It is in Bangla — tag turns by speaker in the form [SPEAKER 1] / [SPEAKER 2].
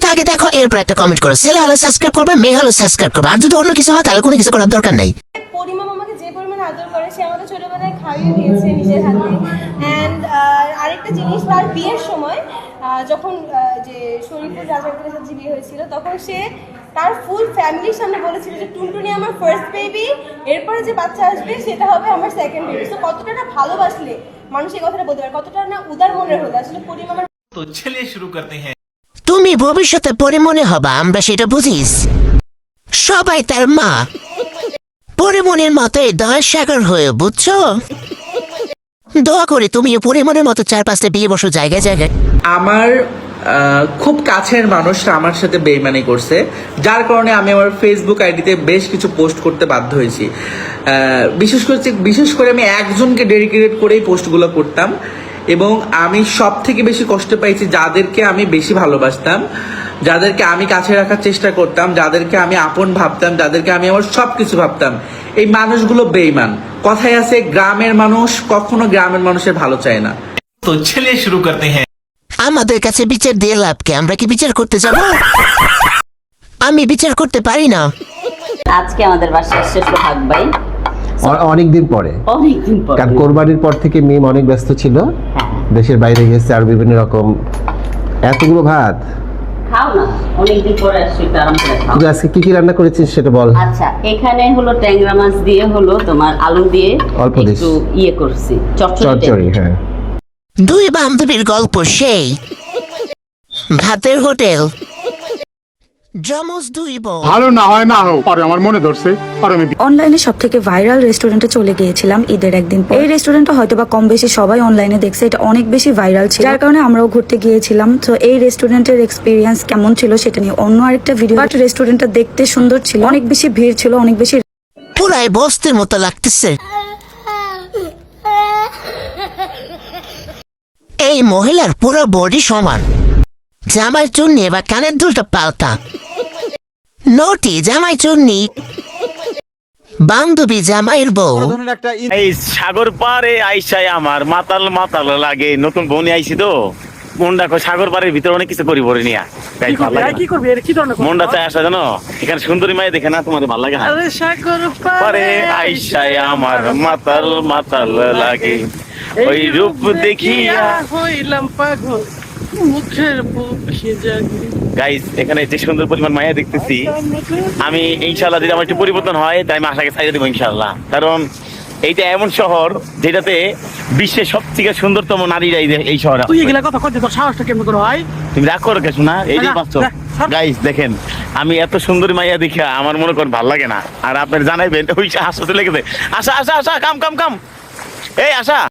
[SPEAKER 1] ভিডিওটা আগে দেখো, এরপর একটা কমেন্ট করো। ছেলে হলে সাবস্ক্রাইব করবে, মেয়ে হলে সাবস্ক্রাইব করবে। আর যদি অন্য কিছু হয় তাহলে কোনো কিছু করার দরকার নেই।
[SPEAKER 2] পরিমা আমাকে যে পরিমাণে আদর করে, সে আমাকে ছোটবেলায় খাইয়ে দিয়েছে নিজের হাতে। অ্যান্ড আরেকটা জিনিস, তার বিয়ের সময় যখন যে শরীফুল রাজাদের সাথে বিয়ে হয়েছিল, তখন সে তার ফুল ফ্যামিলির সামনে বলেছিল যে টুনটুনি আমার ফার্স্ট বেবি, এরপরে যে বাচ্চা আসবে সেটা হবে আমার সেকেন্ড বেবি। তো কতটা না ভালোবাসলে মানুষ এই কথাটা বলতে পারে, কতটা না উদার মনের হলে। আসলে পরিমা আমার।
[SPEAKER 3] তো চলিয়ে শুরু করতে হ্যাঁ।
[SPEAKER 1] তুমি ভবিষ্যতে পরে মনে হবা, আমরা সেটা বুঝিস। সবাই তার মা পরিমনের মতোই দয়ার সাগর হয়ে, বুঝছো? দোয়া করি তুমি পরিমনের মতো 4-5টা বিয়ে বসো জায়গায় জায়গায়।
[SPEAKER 4] আমার খুব কাছের মানুষরা আমার সাথে বেইমানি করছে, যার কারণে আমি আমার ফেসবুক আইডিতে বেশ কিছু পোস্ট করতে বাধ্য হয়েছি। বিশেষ করে আমি একজনকে ডেডিকেটেড করেই পোস্টগুলো করতাম, এবং আমি সব থেকে বেশি কষ্ট পাইছি যাদেরকে আমি বেশি ভালোবাসতাম, যাদেরকে আমি কাছে রাখার চেষ্টা করতাম, যাদেরকে আমি আপন ভাবতাম, যাদেরকে আমি আমার সবকিছু ভাবতাম। এই মানুষগুলো বেইমান। কথায় আছে, গ্রামের মানুষ কখনো গ্রামের মানুষের ভালো চায় না।
[SPEAKER 3] তো চলিয়ে শুরু করতে হ্যাঁ।
[SPEAKER 1] আমাদের কাছে বিচার দিয়ে লাভ কি? আমরা কি বিচার করতে যাব? আমি বিচার করতে পারি না।
[SPEAKER 5] আজকে আমাদের বাসায় এসেছে সোহাগ ভাই
[SPEAKER 6] অনেকদিন পরে,
[SPEAKER 5] অনেকদিন পর।
[SPEAKER 6] কারণ কোরবানির পর থেকে মিম অনেক ব্যস্ত ছিল,
[SPEAKER 5] হ্যাঁ।
[SPEAKER 6] দেশের বাইরে গেছে, আর বিভিন্ন রকম। এতগুলো ভাত
[SPEAKER 5] খাও না, অনেকদিন পরে আসছি, একটু আরাম করে খাও।
[SPEAKER 6] তুই আজকে কি কি রান্না করেছিস সেটা বল।
[SPEAKER 5] আচ্ছা, এখানে হলো ট্যাংরা মাছ দিয়ে হলো তোমার আলু দিয়ে
[SPEAKER 6] অল্প দিস।
[SPEAKER 5] একটু ইয়ে করছি,
[SPEAKER 6] চচ্চড়ি। হ্যাঁ,
[SPEAKER 1] দুই বান্ধবীর গল্প সেই ভাতের হোটেল, জমজ দুই বউ।
[SPEAKER 7] ভালো না হয় না হোক, পরে আমার মনে ধরছে, পরে আমি
[SPEAKER 8] অনলাইনে সব থেকে ভাইরাল রেস্টুরেন্টে চলে গিয়েছিলাম ঈদের একদিন পর। এই রেস্টুরেন্টটা হয়তো বা কম বেশি সবাই অনলাইনে দেখছে, এটা অনেক বেশি ভাইরাল ছিল, যার কারণে আমরাও ঘুরতে গিয়েছিলাম। তো এই রেস্টুরেন্টের এক্সপিরিয়েন্স কেমন ছিল সেটা নিয়ে অন্য আরেকটা ভিডিও। বাট রেস্টুরেন্টটা দেখতে সুন্দর ছিল, অনেক বেশি ভিড় ছিল, অনেক বেশি।
[SPEAKER 1] পুরাই বস্তির মতো লাগতেছে। এই মহিলার পুরো বডি সমান, জামাই চুন্নি বা কানের দুলটা পাল্টা, নটি জামাই চুন্নি, বান্ধবী জামাইয়ের বউ।
[SPEAKER 9] এই সাগর পারে আইসাই আমার মাতাল মাতাল লাগে। নতুন বনি আইছি তো, মনটা সাগর পাড়ের ভিতরে অনেক কিছু করি পরে নিয়া। মনটা চাই আসা জানো, এখানে সুন্দরী মায়ে দেখে না, তোমাদের ভালো লাগে না?
[SPEAKER 10] সাগর
[SPEAKER 9] পারে আইসাই আমার মাতাল মাতাল লাগে, ওই রূপ দেখিয়া
[SPEAKER 10] হইলাম পাগল, মুখের বুকে জাগে।
[SPEAKER 9] গাইস, এখানে যে সুন্দর পরিমাণ মায়া দেখতেছি আমি, ইনশাল্লাহ যদি আমার একটু পরিবর্তন হয় তাই আমি আশাকে ছাড়িয়ে দেবো ইনশাল্লাহ। কারণ এইটা এমন শহর যেটাতে বিশ্বের সবথেকে সুন্দরতম নারীরা এই শহরে।
[SPEAKER 10] তুই এগুলা কথা কইতে তোর সাহসটা কেমন করে হয়?
[SPEAKER 9] তুমি রাগ করো কেন না? এই যে বাস্তব। গাইস দেখেন, আমি এত সুন্দর মাইয়া দেখে আমার মনে করেন ভালো লাগে না। আর আপনার জানাইবেন ওই হাসতে লেগেছে। আশা আশা আশা, কাম কাম কাম, এই আশা।